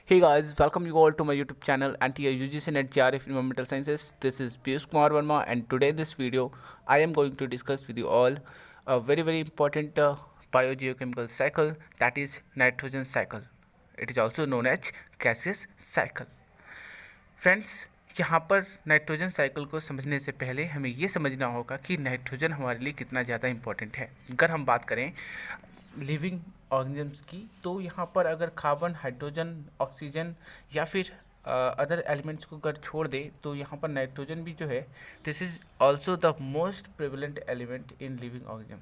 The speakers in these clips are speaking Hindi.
Hey guys, welcome you all to my YouTube channel Anti-UGC Net GRF Environmental Sciences. This is Piyush Kumar Verma, and today in this video I am going to discuss with you all a very important biogeochemical cycle, that is nitrogen cycle. It is also known as gaseous cycle. Friends, यहाँ पर नाइट्रोजन साइकिल को समझने से पहले हमें ये समझना होगा कि नाइट्रोजन हमारे लिए कितना ज़्यादा इम्पोर्टेंट है। अगर हम बात करें लिविंग ऑर्गेनिजम्स की, तो यहाँ पर अगर कार्बन, हाइड्रोजन, ऑक्सीजन या फिर अदर एलिमेंट्स को अगर छोड़ दे तो यहाँ पर नाइट्रोजन भी जो है, this is also the most prevalent element in living organism.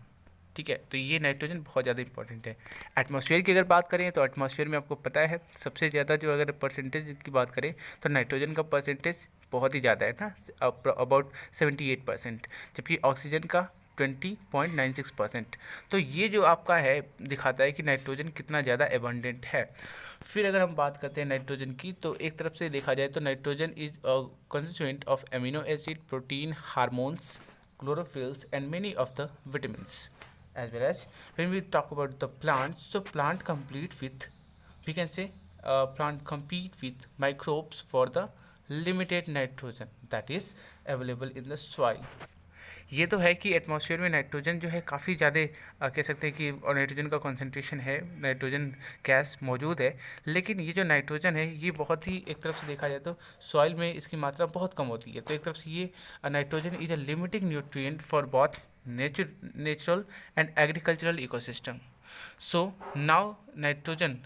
ठीक है, तो ये नाइट्रोजन बहुत ज़्यादा इंपॉर्टेंट है। एटमॉस्फेयर की अगर बात करें तो एटमॉस्फेयर में आपको पता है सबसे ज़्यादा जो अगर परसेंटेज की बात करें तो नाइट्रोजन का परसेंटेज बहुत ही ज़्यादा है ना, अबाउट 78%, जबकि ऑक्सीजन का 20.96%। तो ये जो आपका है दिखाता है कि नाइट्रोजन कितना ज़्यादा एबंडेंट है। फिर अगर हम बात करते हैं नाइट्रोजन की, तो एक तरफ से देखा जाए तो nitrogen is a constituent of amino acid, protein, hormones, chlorophylls and many of the vitamins. As well as when we talk about the plants, so plant complete with, we can say, plant compete with microbes for the limited nitrogen that is available in the soil. ये तो है कि एटमॉस्फेयर में नाइट्रोजन जो है काफ़ी ज़्यादा कह सकते हैं कि नाइट्रोजन का कंसंट्रेशन है, नाइट्रोजन गैस मौजूद है। लेकिन ये जो नाइट्रोजन है ये बहुत ही, एक तरफ से देखा जाए तो सॉइल में इसकी मात्रा बहुत कम होती है। तो एक तरफ से ये nitrogen is a limiting nutrient for both natural and agricultural ecosystem. So now nitrogen,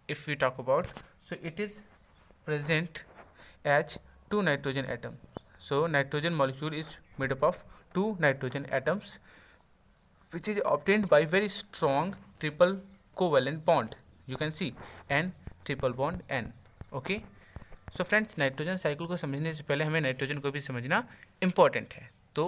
if we talk about, so it is present as two nitrogen atom. So nitrogen molecule is made up of two nitrogen atoms which is obtained by very strong triple covalent bond. You can see N triple bond N. Okay. So friends, nitrogen cycle को समझने से पहले हमें नाइट्रोजन को भी समझना इम्पॉर्टेंट है। तो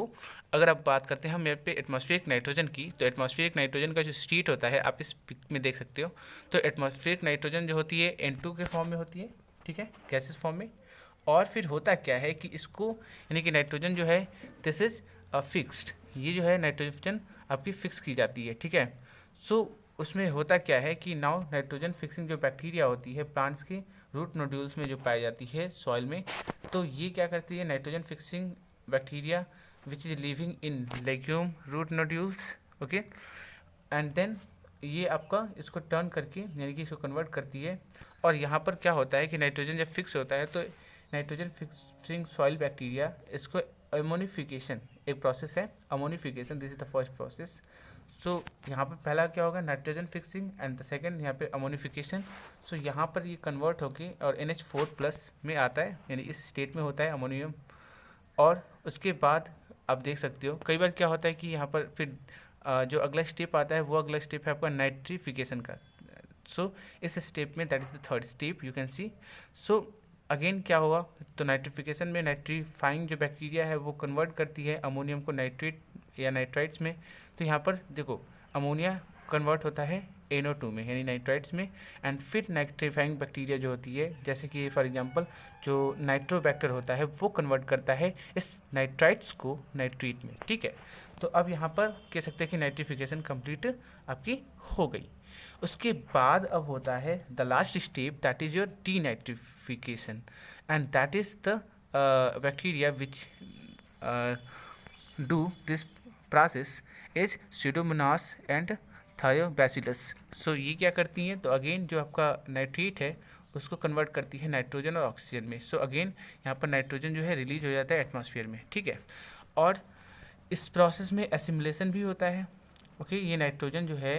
अगर आप बात करते हैं हम यहाँ पे एटमॉस्फेरिक नाइट्रोजन की, तो एटमॉस्फेरिक नाइट्रोजन का जो स्टेट होता है आप इस पिक में देख सकते हो। तो एटमॉस्फेरिक नाइट्रोजन जो होती है N2 के फॉर्म में होती है, ठीक है, गैसेस फॉर्म में। और फिर होता क्या है कि इसको, यानी कि नाइट्रोजन जो है दिस इज़ फिक्स्ड, ये जो है नाइट्रोजन आपकी फिक्स की जाती है, ठीक है। सो उसमें होता क्या है कि नाउ नाइट्रोजन फिक्सिंग जो बैक्टीरिया होती है प्लांट्स के रूट नोड्यूल्स में जो पाई जाती है सॉइल में, तो ये क्या करती है, nitrogen fixing bacteria which is living in legume root nodules, okay, and then ये आपका इसको टर्न करके, यानी कि इसको कन्वर्ट करती है। और यहाँ पर क्या होता है कि नाइट्रोजन जब फिक्स होता है तो नाइट्रोजन फिक्सिंग सॉइल बैक्टीरिया इसको अमोनिफिकेशन, एक प्रोसेस है ammonification, this is the first process. So यहाँ पर पहला क्या होगा, nitrogen fixing, and the second यहाँ पे अमोनिफिकेशन। सो यहाँ पर ये कन्वर्ट होके और NH4+ में आता है, यानी इस स्टेट में होता है अमोनियम। और उसके बाद आप देख सकते हो कई बार क्या होता है कि यहाँ पर फिर जो अगला स्टेप आता है वो अगला स्टेप है आपका नाइट्रिफिकेशन का। सो इस स्टेप में, that is the third step, you can see. So again क्या होगा, तो नाइट्रिफिकेशन में नाइट्रीफाइंग जो बैक्टीरिया है वो कन्वर्ट करती है अमोनियम को नाइट्रेट या नाइट्राइट्स में। तो यहाँ पर देखो अमोनिया कन्वर्ट होता है NO2 में, यानी नाइट्राइट्स में, एंड फिर नाइट्रीफाइंग बैक्टीरिया जो होती है, जैसे कि फॉर एग्जांपल जो नाइट्रोबैक्टर होता है वो कन्वर्ट करता है इस नाइट्राइट्स को नाइट्रेट में, ठीक है। तो अब यहाँ पर कह सकते हैं कि नाइट्रिफिकेशन कंप्लीट आपकी हो गई। उसके बाद अब होता है the last step, that is your denitrification, and that is the bacteria which do this process is Pseudomonas and Thiobacillus. So ये क्या करती हैं, तो अगेन जो आपका नाइट्रेट है उसको कन्वर्ट करती है नाइट्रोजन और ऑक्सीजन में। सो अगेन यहाँ पर नाइट्रोजन जो है रिलीज हो जाता है एटमॉस्फेयर में, ठीक है। और इस प्रोसेस में एसिमुलेशन भी होता है, ओके। ये नाइट्रोजन जो है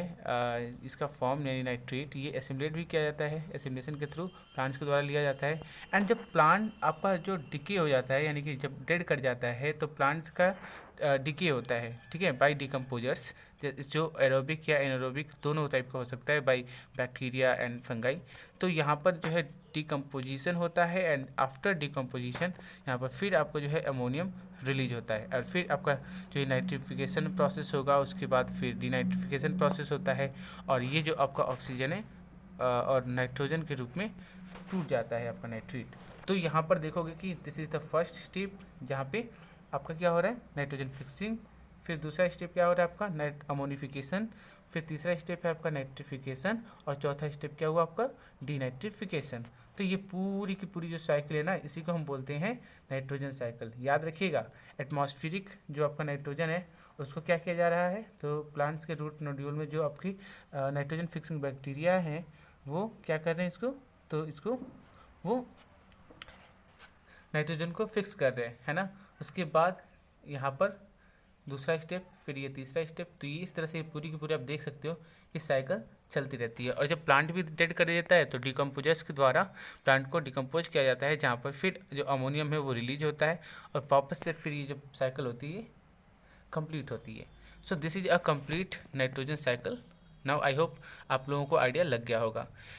इसका फॉर्म यानी नाइट्रेट, ये एसिमुलेट भी किया जाता है एसिमुलेशन के थ्रू, प्लांट्स के द्वारा लिया जाता है। एंड जब प्लांट आपका जो डिके हो जाता है, यानी कि जब डेड कर जाता है, तो प्लांट्स का डिके होता है, ठीक है, बाय डिकम्पोजर्स, जो एरोबिक या एनारोबिक दोनों टाइप का हो सकता है, बाय बैक्टीरिया एंड फंगाई। तो यहाँ पर जो है डिकम्पोजिशन होता है, एंड आफ्टर डिकम्पोजिशन यहाँ पर फिर आपको जो है अमोनियम रिलीज होता है, और फिर आपका जो नाइट्रिफिकेशन प्रोसेस होगा, उसके बाद फिर डीनाइट्रिफिकेशन प्रोसेस होता है, और ये जो आपका ऑक्सीजन है और नाइट्रोजन के रूप में टूट जाता है आपका नाइट्रेट। तो यहाँ पर देखोगे कि this is the first step, जहाँ पे आपका क्या हो रहा है, नाइट्रोजन फिक्सिंग। फिर दूसरा स्टेप क्या हो रहा है आपका, नाइट अमोनिफिकेशन। फिर तीसरा स्टेप है आपका नाइट्रिफिकेशन, और चौथा स्टेप क्या हुआ आपका डीनाइट्रिफिकेशन। तो ये पूरी की पूरी जो साइकिल है ना, इसी को हम बोलते हैं नाइट्रोजन साइकिल। याद रखिएगा, एटमॉस्फेरिक जो आपका नाइट्रोजन है उसको क्या किया जा रहा है, तो प्लांट्स के रूट नोड्यूल में जो आपकी नाइट्रोजन फिक्सिंग बैक्टीरिया हैं वो क्या कर रहे हैं इसको, तो इसको वो नाइट्रोजन को फिक्स कर रहे हैं, है ना। उसके बाद यहाँ पर दूसरा स्टेप, फिर ये तीसरा स्टेप। तो ये इस तरह से पूरी की पूरी आप देख सकते हो कि साइकिल चलती रहती है। और जब प्लांट भी डेड कर देता है तो डिकम्पोजर्स के द्वारा प्लांट को डिकम्पोज किया जाता है, जहाँ पर फिर जो अमोनियम है वो रिलीज होता है और वापस से फिर ये जो साइकिल होती है कंप्लीट होती है। So this is a complete nitrogen cycle. Now I hope आप लोगों को आइडिया लग गया होगा।